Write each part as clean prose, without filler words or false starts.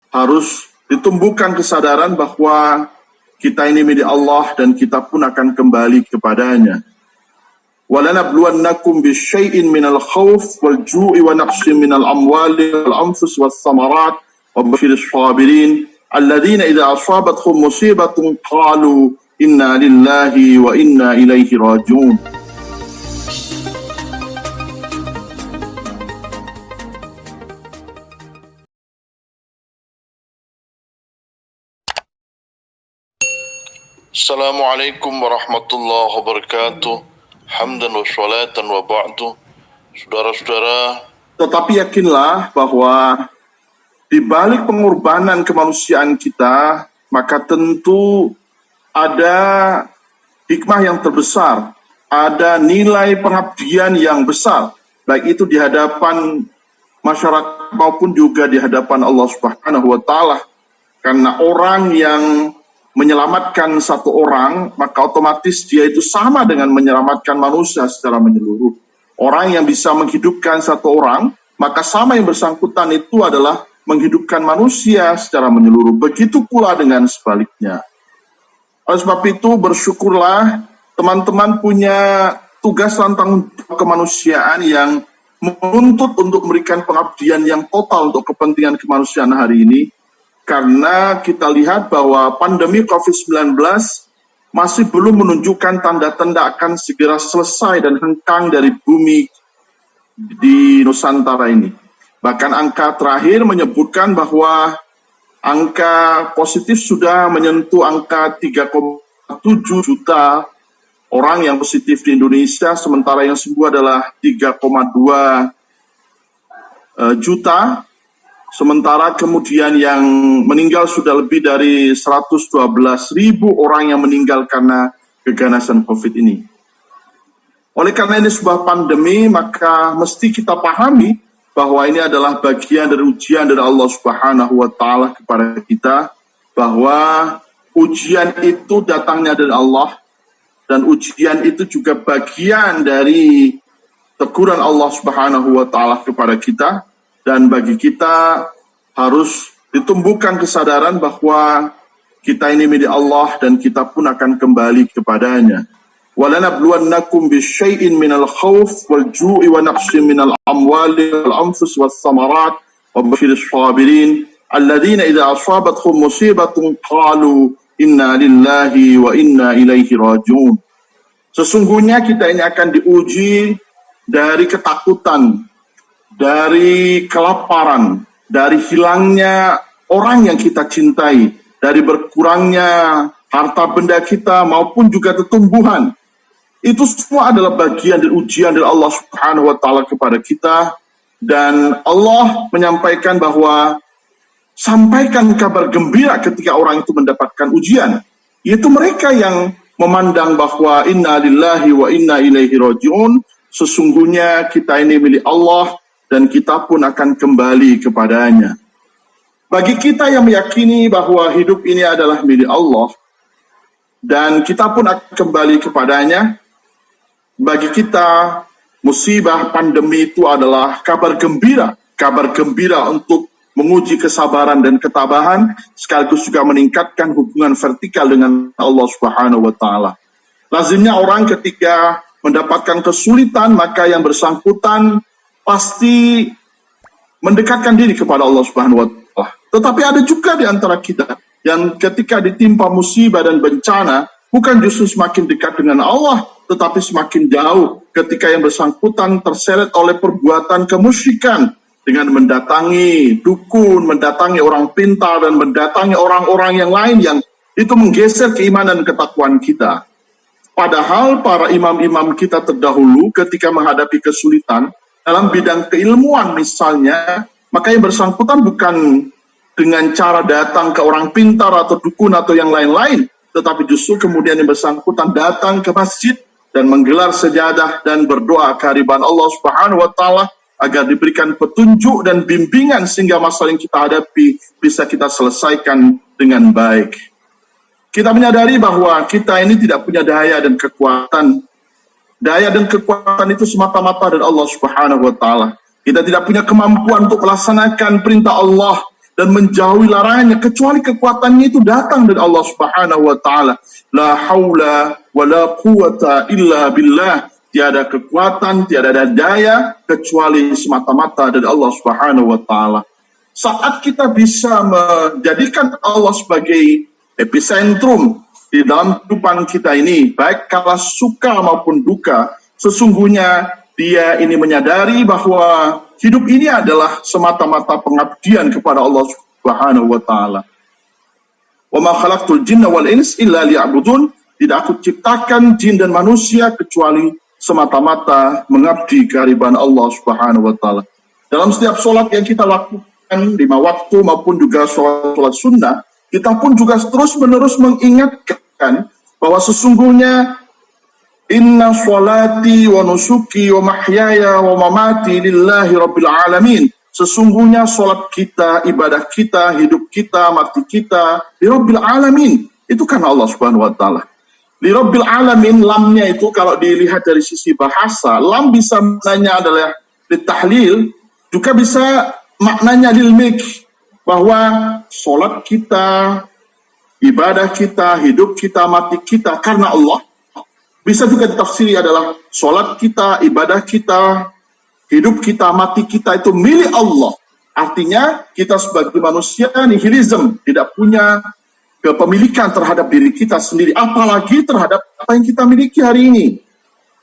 harus ditumbuhkan kesadaran bahwa kita ini milik Allah dan kita pun akan kembali kepadanya. وَلَنَبْلُوَنَّكُمْ بِشَيْءٍ مِنَ الْخَوْفِ وَالْجُوعِ وَنَقْصٍ مِنَ الْأَمْوَالِ وَالْأَنْفُسِ وَالثَّمَرَاتِ وَبَشِّرِ الصَّابِرِينَ الَّذِينَ إِذَا أَصَابَتْهُمْ مُصِيبَةٌ قَالُوا إِنَّا لِلَّهِ وَإِنَّا إِلَيْهِ رَاجِعُونَ. Assalamualaikum warahmatullahi wabarakatuh. Hamdan wa sholatan wa ba'du. Saudara-saudara, Tetapi yakinlah bahwa di balik pengorbanan kemanusiaan kita, maka tentu ada hikmah yang terbesar, ada nilai pengabdian yang besar, baik itu di hadapan masyarakat maupun juga di hadapan Allah Subhanahu wa Ta'ala. Karena orang yang menyelamatkan satu orang, maka otomatis dia itu sama dengan menyelamatkan manusia secara menyeluruh. Orang yang bisa menghidupkan satu orang, maka sama yang bersangkutan itu adalah menghidupkan manusia secara menyeluruh. Begitu pula dengan sebaliknya. Oleh sebab itu, bersyukurlah teman-teman punya tugas dan tanggung jawab kemanusiaan yang menuntut untuk memberikan pengabdian yang total untuk kepentingan kemanusiaan hari ini. Karena kita lihat bahwa pandemi COVID-19 masih belum menunjukkan tanda-tanda akan segera selesai dan hengkang dari bumi di Nusantara ini. Bahkan angka terakhir menyebutkan bahwa angka positif sudah menyentuh angka 3,7 juta orang yang positif di Indonesia, sementara yang sembuh adalah 3,2 juta. Sementara kemudian yang meninggal sudah lebih dari 112.000 orang yang meninggal karena keganasan COVID ini. Oleh karena ini sebuah pandemi, maka mesti kita pahami bahwa ini adalah bagian dari ujian dari Allah Subhanahu wa Ta'ala kepada kita, bahwa ujian itu datangnya dari Allah, dan ujian itu juga bagian dari teguran Allah Subhanahu wa Ta'ala kepada kita. Dan bagi kita harus ditumbuhkan kesadaran bahwa kita ini milik Allah dan kita pun akan kembali kepadanya. وَلَنَبْلُوَنَّكُمْ بِشَيْءٍ مِنَ الْخَوْفِ وَالْجُوعِ وَنَقْصٍ مِنَ الْأَمْوَالِ وَالْأَنْفُسِ وَالثَّمَرَاتِ وَبَشِّرِ الصَّابِرِينَ الَّذِينَ إِذَا أَصَابَتْهُمْ مُصِيبَةٌ قَالُوا إِنَّا لِلَّهِ وَإِنَّا إِلَيْهِ رَاجِعُونَ. Sesungguhnya kita ini akan diuji dari ketakutan, dari kelaparan, dari hilangnya orang yang kita cintai, dari berkurangnya harta benda kita maupun juga tumbuhan. Itu semua adalah bagian dari ujian dari Allah Subhanahu wa Ta'ala kepada kita. Dan Allah menyampaikan bahwa sampaikan kabar gembira ketika orang itu mendapatkan ujian, yaitu mereka yang memandang bahwa inna lillahi wa inna ilaihi raji'un, sesungguhnya kita ini milik Allah dan kita pun akan kembali kepadanya. Bagi kita yang meyakini bahwa hidup ini adalah milik Allah dan kita pun akan kembali kepadanya, bagi kita musibah pandemi itu adalah kabar gembira untuk menguji kesabaran dan ketabahan, sekaligus juga meningkatkan hubungan vertikal dengan Allah Subhanahu wa Ta'ala. Lazimnya orang ketika mendapatkan kesulitan, maka yang bersangkutan pasti mendekatkan diri kepada Allah Subhanahu wa Ta'ala. Tetapi ada juga di antara kita yang ketika ditimpa musibah dan bencana, bukan justru semakin dekat dengan Allah, tetapi semakin jauh ketika yang bersangkutan terseret oleh perbuatan kemusyrikan dengan mendatangi dukun, mendatangi orang pintar, dan mendatangi orang-orang yang lain yang itu menggeser keimanan dan ketakwaan kita. Padahal para imam-imam kita terdahulu ketika menghadapi kesulitan dalam bidang keilmuan misalnya, maka yang bersangkutan bukan dengan cara datang ke orang pintar atau dukun atau yang lain-lain, tetapi justru kemudian yang bersangkutan datang ke masjid dan menggelar sejadah dan berdoa kehadiran Allah Subhanahu wa Ta'ala agar diberikan petunjuk dan bimbingan sehingga masalah yang kita hadapi bisa kita selesaikan dengan baik. Kita menyadari bahwa kita ini tidak punya daya dan kekuatan. Daya dan kekuatan itu semata-mata dari Allah Subhanahu wa Ta'ala. Kita tidak punya kemampuan untuk melaksanakan perintah Allah dan menjauhi larangannya, kecuali kekuatannya itu datang dari Allah Subhanahu wa taala. La haula wa la quwata illa billah. Tiada kekuatan, tiada daya kecuali semata-mata dari Allah Subhanahu wa taala. Saat kita bisa menjadikan Allah sebagai epicentrum di dalam kehidupan kita ini, baik kala suka maupun duka, sesungguhnya dia ini menyadari bahwa hidup ini adalah semata-mata pengabdian kepada Allah Subhanahu wa taala. Wa ma khalaqtul jinna wal ins illa liya'budun. Tidak aku ciptakan jin dan manusia kecuali semata-mata mengabdi kehadiran Allah Subhanahu wa taala. Dalam setiap sholat yang kita lakukan 5 waktu maupun juga sholat sunnah, kita pun juga terus-menerus mengingatkan bahwa sesungguhnya inna sholati wa nusuki wa mahyaya wa mamati lillahi rabbil alamin. Sesungguhnya sholat kita, ibadah kita, hidup kita, mati kita li rabbil alamin. Itu karena Allah Subhanahu wa taala. Li rabbil alamin, lamnya itu kalau dilihat dari sisi bahasa, lam bisa maknanya adalah litahlil, juga bisa maknanya lil milk, bahwa sholat kita, ibadah kita, hidup kita, mati kita karena Allah. Bisa juga ditafsiri adalah sholat kita, ibadah kita, hidup kita, mati kita itu milik Allah. Artinya kita sebagai manusia nihilism, tidak punya kepemilikan terhadap diri kita sendiri, apalagi terhadap apa yang kita miliki hari ini.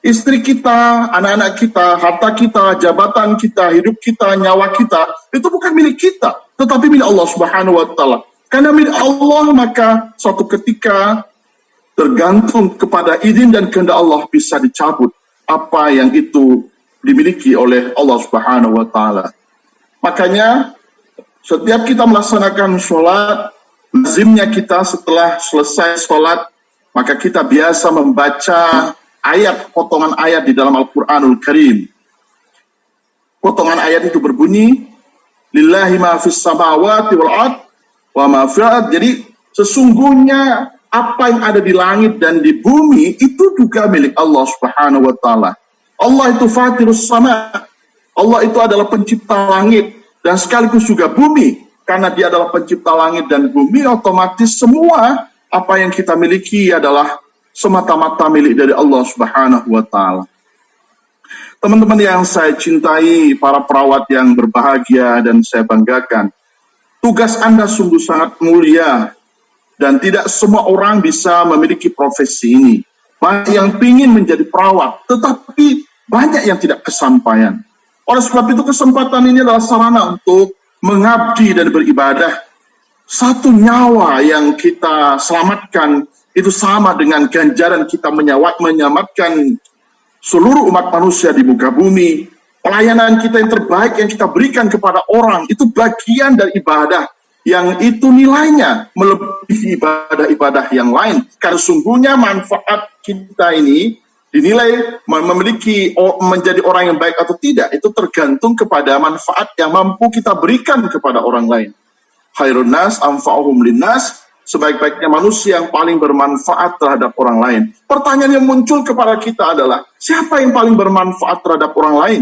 Istri kita, anak-anak kita, harta kita, jabatan kita, hidup kita, nyawa kita, itu bukan milik kita, tetapi milik Allah Subhanahu wa taala. Karena milik Allah, maka suatu ketika tergantung kepada izin dan kehendak Allah bisa dicabut apa yang itu dimiliki oleh Allah Subhanahu wa taala. Makanya setiap kita melaksanakan sholat, lazimnya kita setelah selesai sholat, maka kita biasa membaca ayat, potongan ayat di dalam Al-Quranul Karim. Potongan ayat itu berbunyi, lillahi ma fis samawati wal ard wa ma fil ard. Jadi sesungguhnya apa yang ada di langit dan di bumi itu juga milik Allah Subhanahu wa taala. Allah itu fatirus sama. Allah itu adalah pencipta langit dan sekaligus juga bumi. Karena dia adalah pencipta langit dan bumi, otomatis semua apa yang kita miliki adalah semata-mata milik dari Allah Subhanahu wa taala. Teman-teman yang saya cintai, para perawat yang berbahagia dan saya banggakan, tugas Anda sungguh sangat mulia dan tidak semua orang bisa memiliki profesi ini. Banyak yang ingin menjadi perawat, tetapi banyak yang tidak kesampaian. Oleh sebab itu kesempatan ini adalah sarana untuk mengabdi dan beribadah. Satu nyawa yang kita selamatkan itu sama dengan ganjaran kita menyelamatkan seluruh umat manusia di muka bumi. Pelayanan kita yang terbaik yang kita berikan kepada orang itu bagian dari ibadah yang itu nilainya melebihi ibadah-ibadah yang lain. Karena sungguhnya manfaat kita ini dinilai memiliki menjadi orang yang baik atau tidak, itu tergantung kepada manfaat yang mampu kita berikan kepada orang lain. Khairun nas anfa'uhum linnas, sebaik-baiknya manusia yang paling bermanfaat terhadap orang lain. Pertanyaan yang muncul kepada kita adalah, siapa yang paling bermanfaat terhadap orang lain?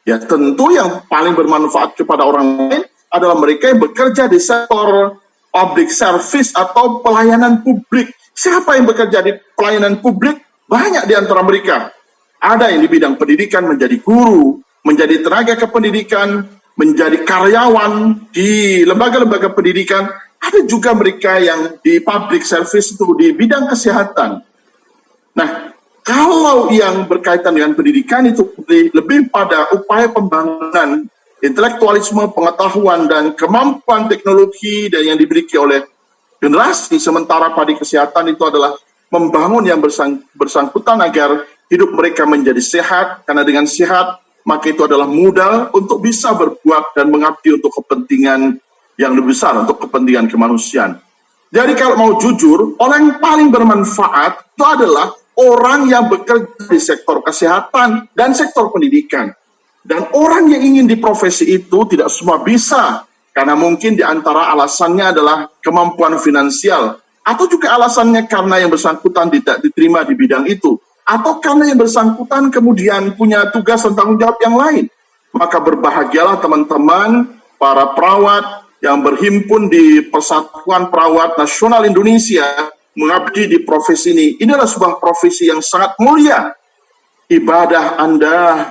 Ya tentu yang paling bermanfaat kepada orang lain adalah mereka yang bekerja di sektor public service atau pelayanan publik. Siapa yang bekerja di pelayanan publik? Banyak di antara mereka. Ada yang di bidang pendidikan menjadi guru, menjadi tenaga kependidikan, menjadi karyawan di lembaga-lembaga pendidikan. Ada juga mereka yang di public service itu di bidang kesehatan. Nah, kalau yang berkaitan dengan pendidikan itu lebih pada upaya pembangunan intelektualisme, pengetahuan, dan kemampuan teknologi dan yang dimiliki oleh generasi, sementara pada kesehatan itu adalah membangun yang bersangkutan agar hidup mereka menjadi sehat, karena dengan sehat maka itu adalah modal untuk bisa berbuat dan mengabdi untuk kepentingan yang lebih besar, untuk kepentingan kemanusiaan. Jadi kalau mau jujur, orang yang paling bermanfaat itu adalah orang yang bekerja di sektor kesehatan dan sektor pendidikan. Dan orang yang ingin di profesi itu tidak semua bisa, karena mungkin di antara alasannya adalah kemampuan finansial, atau juga alasannya karena yang bersangkutan tidak diterima di bidang itu, atau karena yang bersangkutan kemudian punya tugas dan tanggung jawab yang lain. Maka berbahagialah teman-teman, para perawat, yang berhimpun di Persatuan Perawat Nasional Indonesia mengabdi di profesi ini. Ini adalah sebuah profesi yang sangat mulia. Ibadah Anda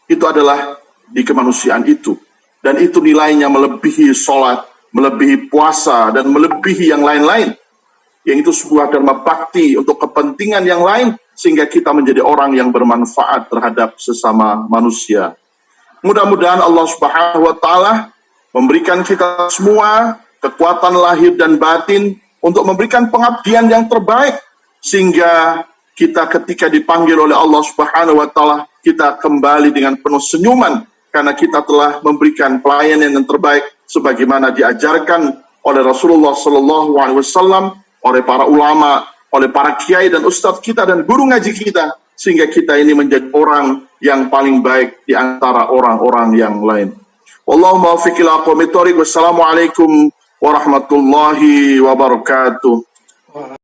itu adalah di kemanusiaan itu. Dan itu nilainya melebihi sholat, melebihi puasa, dan melebihi yang lain-lain. Yang itu sebuah dharma bakti untuk kepentingan yang lain, sehingga kita menjadi orang yang bermanfaat terhadap sesama manusia. Mudah-mudahan Allah Subhanahu wa Ta'ala memberikan kita semua kekuatan lahir dan batin untuk memberikan pengabdian yang terbaik, sehingga kita ketika dipanggil oleh Allah Subhanahu wa Ta'ala, kita kembali dengan penuh senyuman karena kita telah memberikan pelayanan yang terbaik sebagaimana diajarkan oleh Rasulullah SAW, oleh para ulama, oleh para kiai dan ustadz kita dan guru ngaji kita, sehingga kita ini menjadi orang yang paling baik di antara orang-orang yang lain. Wallahumma muwaffiq ila aqwamit thoriq. Wassalamualaikum warahmatullahi wabarakatuh.